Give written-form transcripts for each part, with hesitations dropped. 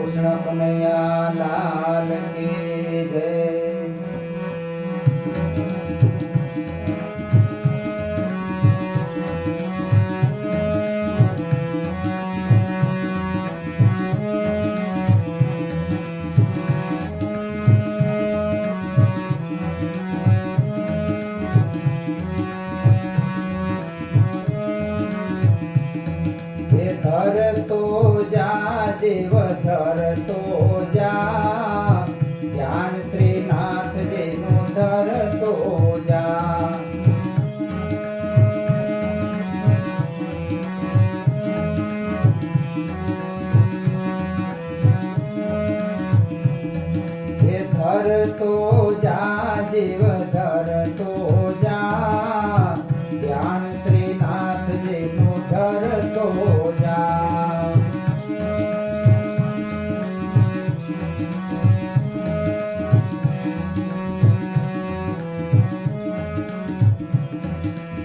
કૃષ્ણ કનૈયા લાલ કી જય। ધરતો જા જીવ ધરતો જા, ધ્યાન શ્રીનાથજીનું ધરતો જા। એ ધરતો જા જીવ ધરતો જા, ધ્યાન શ્રીનાથજીનું ધરતો જા।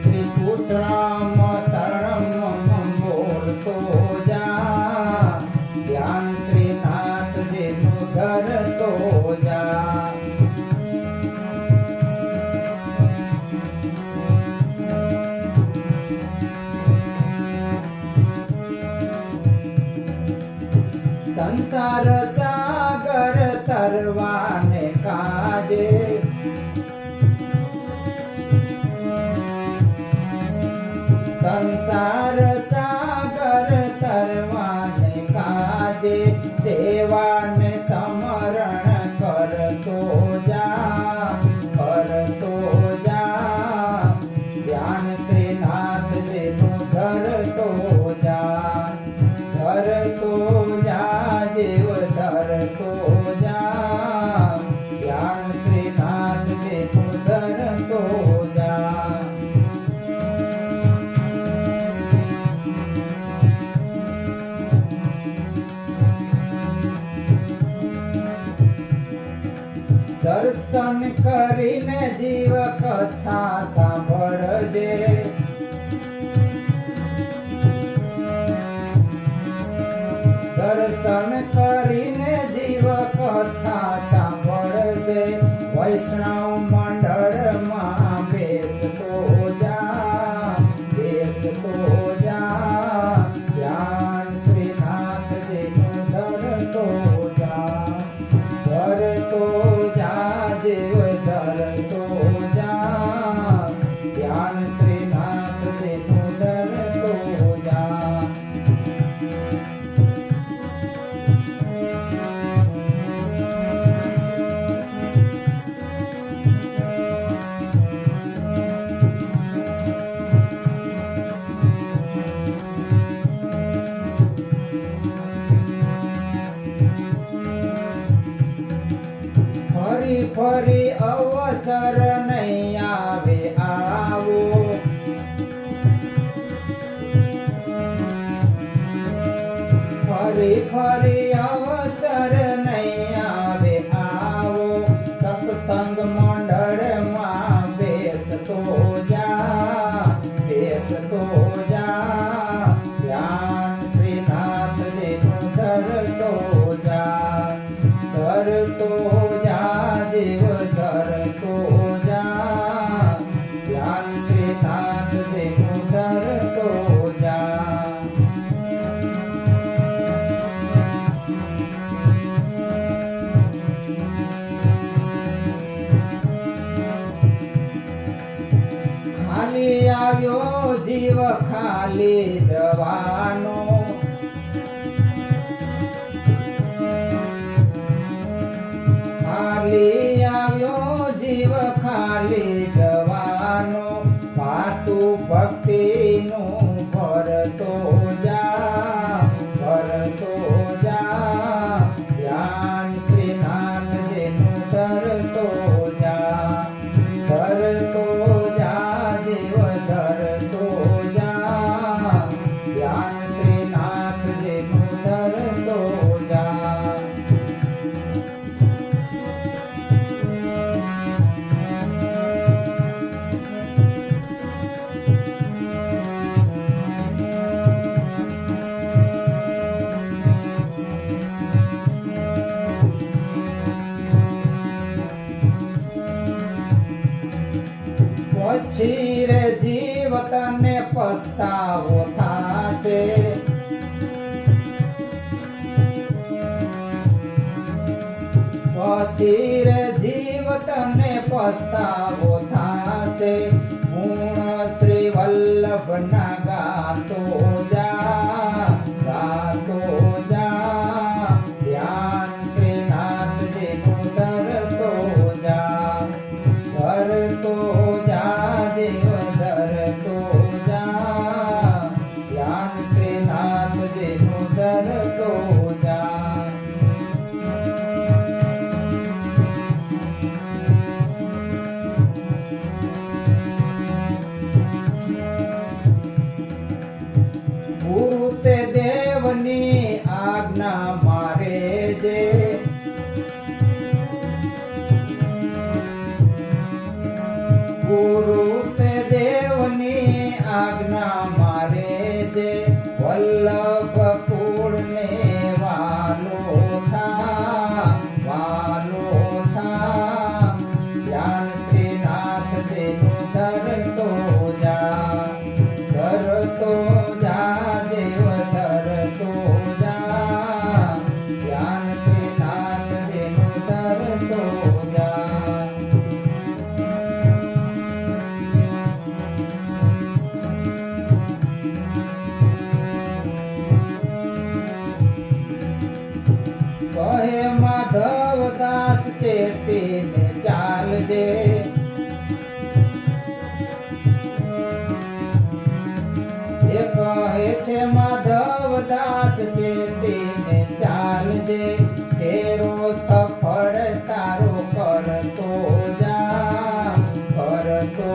શ્રી કૃષ્ણમ શરણમ બોલતો જા, ધ્યાન શ્રીનાથજીનું ધરતો જા। સંસાર સાગર તરવાને કાજે, સંસાર સાગર તરવાને કાજે, સેવાને સમરણ કરતો જા, કરતો જા, ધ્યાન શ્રીનાથજીનું ધરતો જા, ધરતો જા જીવ ધરતો જા, ધ્યાન શ્રીનાથજીનું ધરતો જા। દર્શન કરીને જીવ કથા સાંભળજે, દર્શન કરીને જીવ કથા સાંભળજે, વૈષ્ણવ મંડળમાં બેસતો જા, બેસતો જા, ધ્યાન શ્રીનાથજીનું ધરતો જા, ધરતો જા જીવ ધરતો જા, ધ્યાન શ્રીનાથજીનું ધરતો જા। ફરી ફરી અવસર નહીં આવે આવો, ફરી ફરી અવસર નહીં આવે આવો, સત્સંગ મંડળમાં બેસતો જા, બેસતો જા, ધ્યાન શ્રીનાથજીનું ધરતો જા, ધરતો જા જીવ ધરતો જા, ધ્યાન શ્રીનાથજીનું ધરતો જા। ખાલી આવ્યો જીવ ખાલી જવાનો, ખાલી આવ્યો જીવ ખાલી જવાનો, પાતું ભક્તિનું ભરતો જા, ભરતો જા, ધ્યાન શ્રીનાથજીનું ધરતો જા, ધરતો જા જીવ ધરતો જા, ધ્યાન શ્રી પસ્તાવો થાશે. પછી રે જીવ તને પસ્તાવો થાશે. ગુણ શ્રી વલ્લભના ગાતો જા, ગાતો જા. ધ્યાન શ્રીનાથજીનું ધરતો જા, ધરતો જા દેવ ધરતો જા. ધ્યાન શ્રીનાથજીનું ધરતો જા. ગુરુ તે દેવની આજ્ઞા મારે જે, ગુરુ તે દેવની આજ્ઞા મારે જે. વલ્લભ કુળને વાલો થા, વાલો થા. ધ્યાન શ્રીનાથજીનું ધરતો જા, ધરતો જા દેવ ધરતો જા. ધ્યાન શ્રીનાથજીનું ધરતો જા. કહે માધવદાસ ચેતીને ચાલજે, એ કહે છે માધવદાસ ચેતીને ચાલજે. તેરો સફળ તારો કરતો જા, કરતો